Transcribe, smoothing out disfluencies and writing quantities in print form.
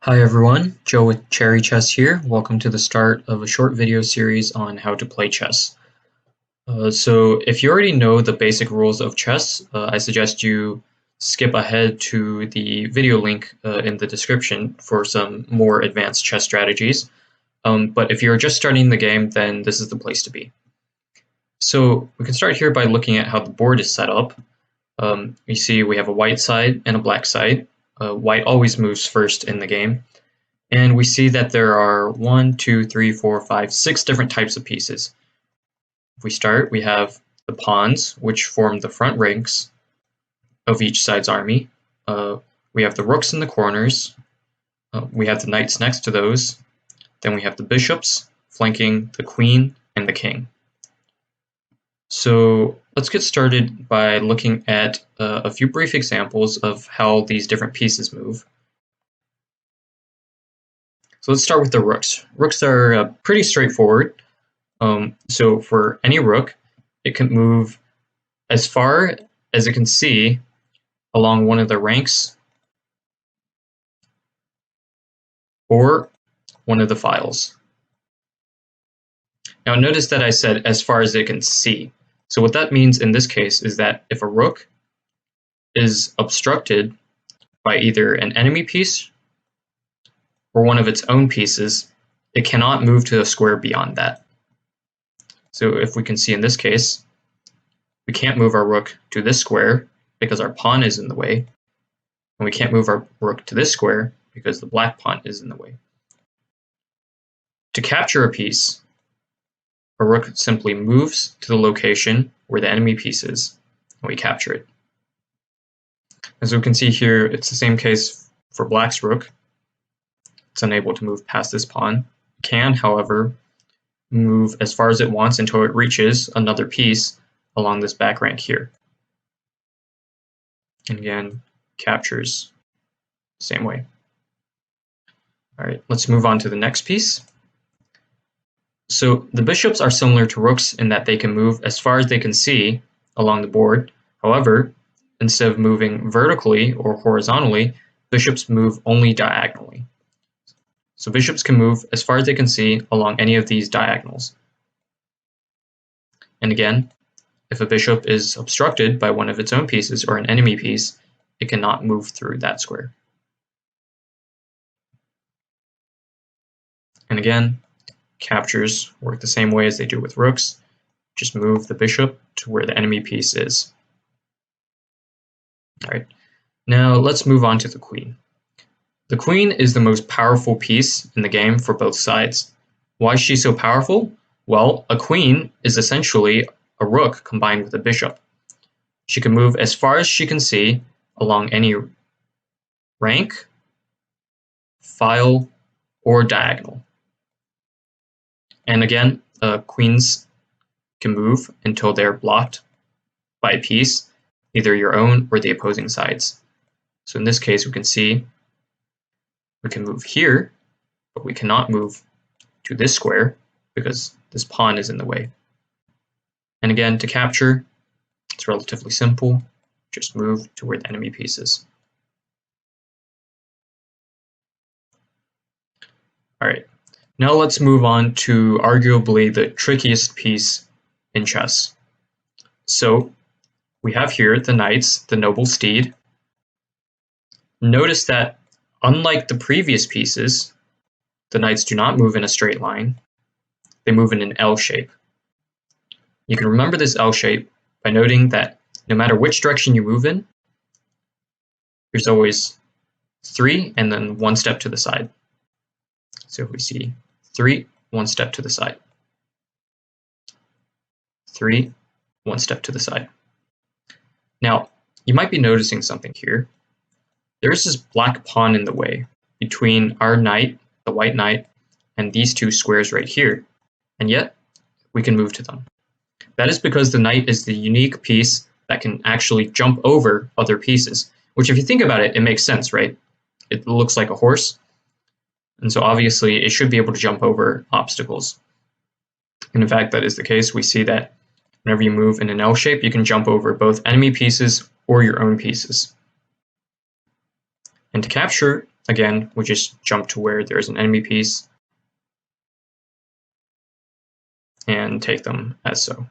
Hi everyone, Joe with Cherry Chess here. Welcome to the start of a short video series on how to play chess. So if you already know the basic rules of chess, I suggest you skip ahead to the video link in the description for some more advanced chess strategies. But if you're just starting the game, then this is the place to be. So we can start here by looking at how the board is set up. You see we have a white side and a black side. White always moves first in the game. And we see that there are 6 different types of pieces. If we start, we have the pawns, which form the front ranks of each side's army. We have the rooks in the corners. We have the knights next to those. Then we have the bishops flanking the queen and the king. So let's get started by looking at a few brief examples of how these different pieces move. So let's start with the rooks. Rooks are pretty straightforward. So for any rook, it can move as far as it can see along one of the ranks or one of the files. Now notice that I said as far as it can see. So what that means in this case is that if a rook is obstructed by either an enemy piece or one of its own pieces, it cannot move to a square beyond that. So if we can see in this case, we can't move our rook to this square because our pawn is in the way, and we can't move our rook to this square because the black pawn is in the way. To capture a piece, a rook simply moves to the location where the enemy piece is, and we capture it. As we can see here, it's the same case for black's rook. It's unable to move past this pawn. It can, however, move as far as it wants until it reaches another piece along this back rank here. And again, captures the same way. All right, let's move on to the next piece. So the bishops are similar to rooks in that they can move as far as they can see along the board. However, instead of moving vertically or horizontally, bishops move only diagonally. So bishops can move as far as they can see along any of these diagonals. And again, if a bishop is obstructed by one of its own pieces or an enemy piece, it cannot move through that square. And again, captures work the same way as they do with rooks. Just move the bishop to where the enemy piece is. All right, now let's move on to the queen. The queen is the most powerful piece in the game for both sides. Why is she so powerful? Well, a queen is essentially a rook combined with a bishop. She can move as far as she can see along any rank, file, or diagonal. And again, queens can move until they're blocked by a piece, either your own or the opposing sides. So in this case, we can see we can move here, but we cannot move to this square because this pawn is in the way. And again, to capture, it's relatively simple. Just move to where the enemy piece is. All right, now let's move on to arguably the trickiest piece in chess. So we have here the knights, the noble steed. Notice that unlike the previous pieces, the knights do not move in a straight line. They move in an L shape. You can remember this L shape by noting that no matter which direction you move in, there's always 3 and then 1 step to the side. So if we see 3, 1 step to the side. 3, 1 step to the side. Now, you might be noticing something here. There's this black pawn in the way between our knight, the white knight, and these two squares right here, and yet we can move to them. That is because the knight is the unique piece that can actually jump over other pieces, which if you think about it, it makes sense, right? It looks like a horse, and so obviously it should be able to jump over obstacles. And in fact, that is the case. We see that whenever you move in an L shape, you can jump over both enemy pieces or your own pieces. And to capture, Again, we just jump to where there's an enemy piece and take them as so.